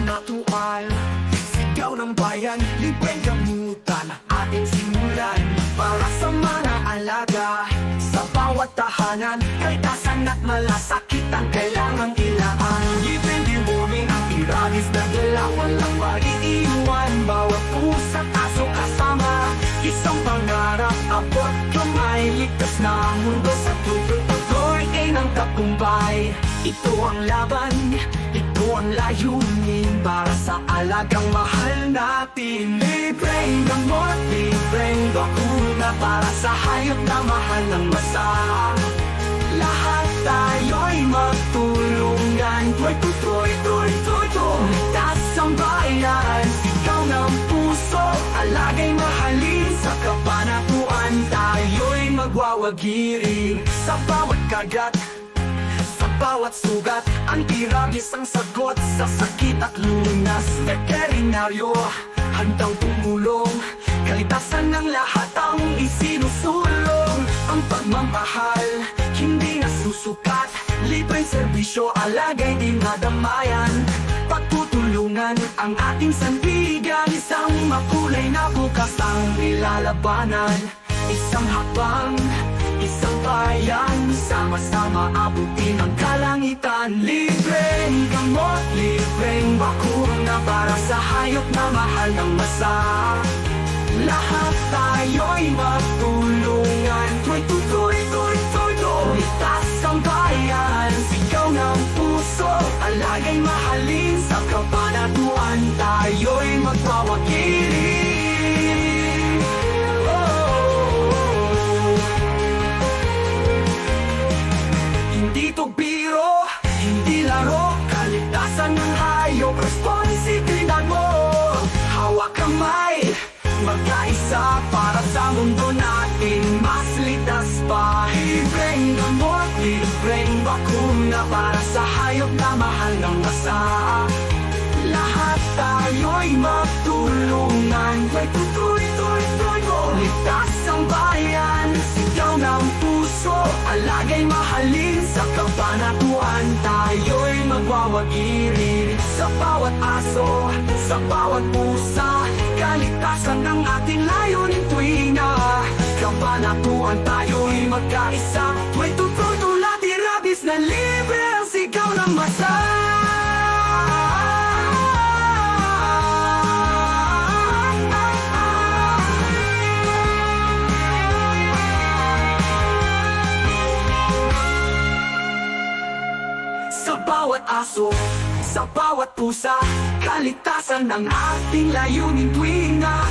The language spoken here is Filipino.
kabanatuan. Sigaw ng bayan, libreng gamutan ating simulan. Para sa mga alaga, sa bawat tahanan, kaltasan at malasakit ang kailangang ilaan. Libreng deworming ang iranis na dala, walang maiiwan. Bawat pusa't aso kasama, isang pangarap, abot kamay. Ligtas na ang mundo sa tuloy-tuloy ng tagumpay. Ito ang laban, ito ang layunin, para sa alagang mahal natin. Libreng gamot, libreng bakuna, para sa hayop na mahal ng masa. Lahat tayo'y magtulungan. Ligtas ang bayan, sigaw ng puso, alagay mahalin. Sa kabanatuan tayo'y magwawagiri. Sa bawat kagat, sa bawat sugat, ang iranis ang sagot. Sa sakit at lunas, veterinaryo handang tumulong. Kalitasan ng lahat ang isinusulong. Ang pagmamahal, hindi nasusukat. Libreng serbisyo, alagay dinadamayan. Pagtutulungan ang ating sandigan. Isang makulay na bukas ang nilalabanan. Isang hakbang, isang bayan, sama-sama abutin ang kalangitan. Libreng gamot, libreng bakuna, para sa hayop na mahal ng masa. Lahat tayo'y magtulungan. Ligtas ang bayan, sigaw ng puso, alagay mahalin. Sa kabanatuan tayo'y magwawagiri. Hindi to biro, hindi laro, kaligtasan ng hayop, responsibilidad mo. Hawak kamay, magkaisa, para sa mundo natin mas ligtas pa. Libreng gamot, libreng bakuna, para sa hayop na mahal ng masa. Lahat tayo'y magtulungan. Ligtas ang bayan, sigaw ng puso, alagay mahalin. Sa kabanatuan tayo'y magwawagiri. Sa bawat aso, sa bawat pusa, kaligtasan ng ating layunin tuwing na kabanatuan tayo'y magkaisa. Tulad irabis na libre ang sigaw ng masa. Sa bawat aso, sa bawat pusa, kaligtasan ng ating layunin tuwing na